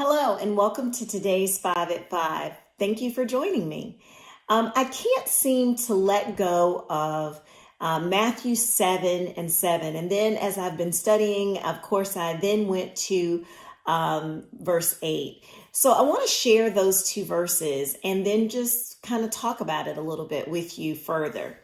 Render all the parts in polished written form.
Hello, and welcome to today's 5 at 5. Thank you for joining me. I can't seem to let go of Matthew 7 and 7. And then as I've been studying, of course, I then went to verse 8. So I want to share those two verses and then just kind of talk about it a little bit with you further.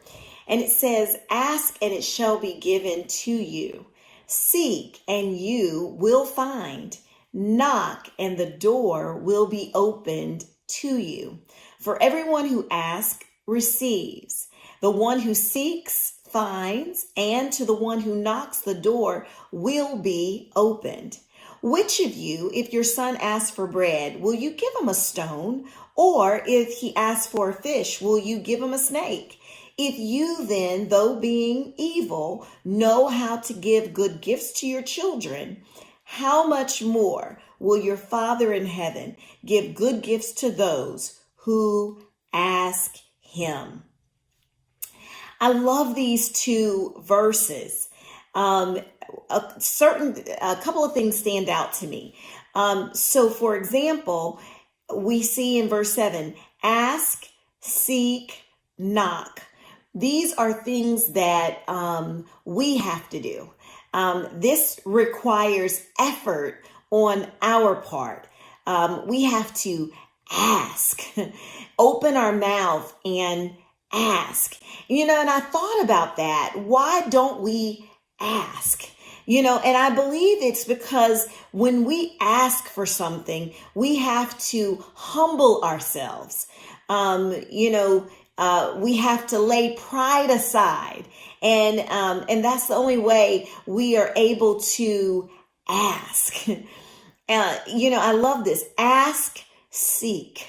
And it says, "Ask and it shall be given to you. Seek and you will find. Knock and the door will be opened to you. For everyone who asks receives. The one who seeks finds, and to the one who knocks the door will be opened. Which of you, if your son asks for bread, will you give him a stone? Or if he asks for a fish, will you give him a snake? If you then, though being evil, know how to give good gifts to your children, how much more will your Father in heaven give good gifts to those who ask him?" I love these two verses. A couple of things stand out to me. So for example, we see in verse 7, ask, seek, knock. These are things that we have to do. This requires effort on our part. We have to ask, open our mouth and ask. And I thought about that. Why don't we ask? And I believe it's because when we ask for something, we have to humble ourselves. We have to lay pride aside. And that's the only way we are able to ask. I love this. Ask, seek.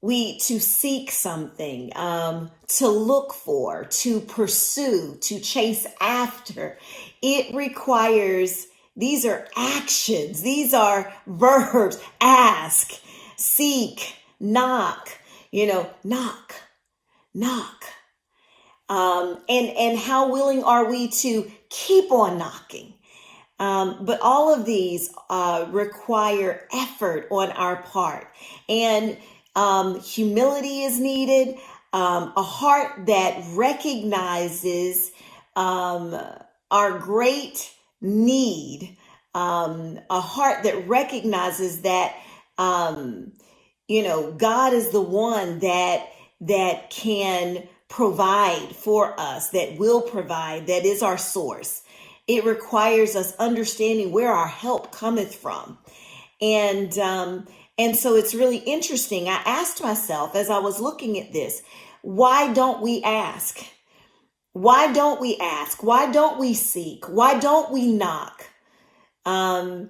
To seek something, to look for, to pursue, to chase after. It requires, these are actions. These are verbs. Ask, seek, knock, knock. And how willing are we to keep on knocking? But all of these require effort on our part, and humility is needed, a heart that recognizes our great need, a heart that recognizes that God is the one that can provide for us, that will provide, that is our source. It requires us understanding where our help cometh from. And so it's really interesting. I asked myself as I was looking at this, why don't we ask? Why don't we ask? Why don't we seek? Why don't we knock? And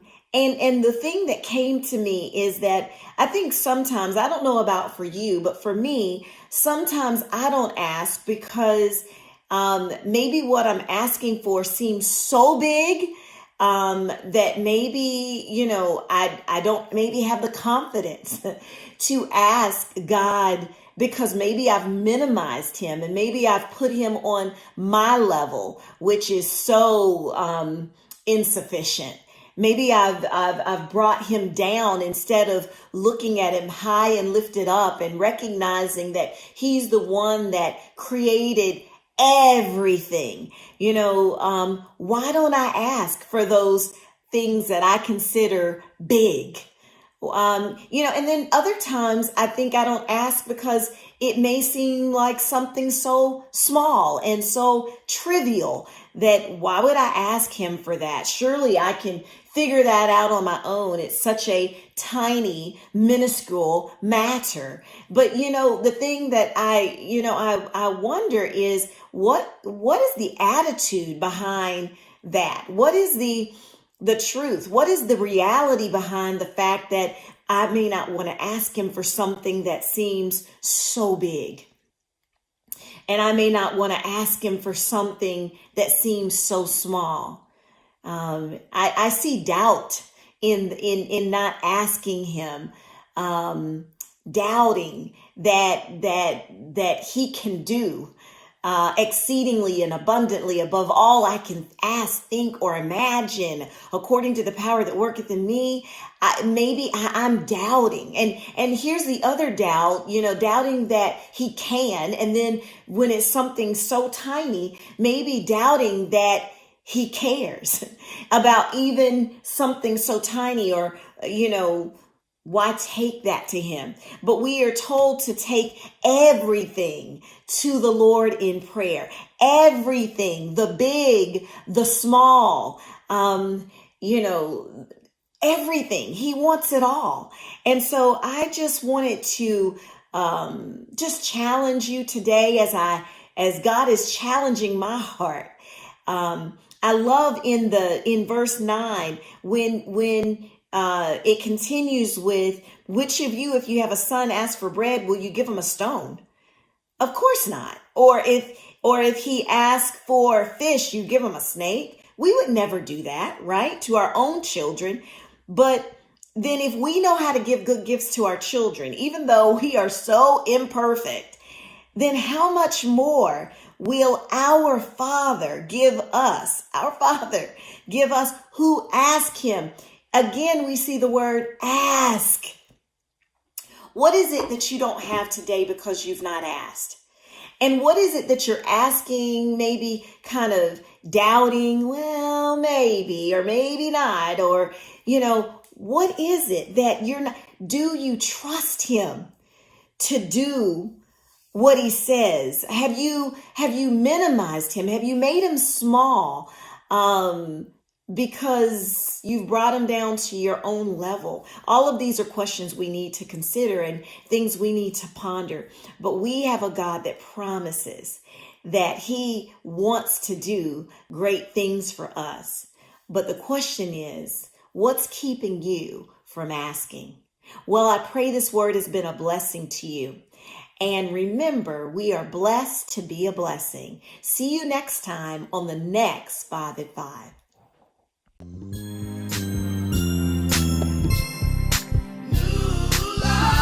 the thing that came to me is that I think sometimes, I don't know about for you, but for me, sometimes I don't ask because maybe what I'm asking for seems so big that maybe, I don't maybe have the confidence to ask God, because maybe I've minimized him and maybe I've put him on my level, which is so insufficient. Maybe I've brought him down instead of looking at him high and lifted up and recognizing that he's the one that created everything. Why don't I ask for those things that I consider big? And then other times I think I don't ask because it may seem like something so small and so trivial that why would I ask him for that? Surely I can figure that out on my own. It's such a tiny, minuscule matter. But, the thing that I wonder is what is the attitude behind that? What is the truth? What is the reality behind the fact that I may not want to ask him for something that seems so big? And I may not want to ask him for something that seems so small. I see doubt in not asking him, doubting that he can do exceedingly and abundantly above all I can ask, think, or imagine, according to the power that worketh in me. I'm doubting. And here's the other doubt, doubting that he can. And then when it's something so tiny, maybe doubting that he cares about even something so tiny, or, why take that to him? But we are told to take everything to the Lord in prayer. Everything, the big, the small, everything. He wants it all. And so I just wanted to just challenge you today as God is challenging my heart. I love in verse 9 when it continues with, which of you, if you have a son ask for bread, will you give him a stone? Of course not. Or if he asks for fish, you give him a snake. We would never do that, right? To our own children. But then if we know how to give good gifts to our children, even though we are so imperfect, then how much more will our Father give us who ask him? Again, we see the word ask. What is it that you don't have today because you've not asked? And what is it that you're asking, maybe kind of doubting, well, maybe, or maybe not, or, what is it that you're not? Do you trust him to do what he says? Have you minimized him? Have you made him small? Because you've brought him down to your own level. All of these are questions we need to consider and things we need to ponder. But we have a God that promises that he wants to do great things for us. But the question is, what's keeping you from asking? Well, I pray this word has been a blessing to you. And remember, we are blessed to be a blessing. See you next time on the next 5 at 5.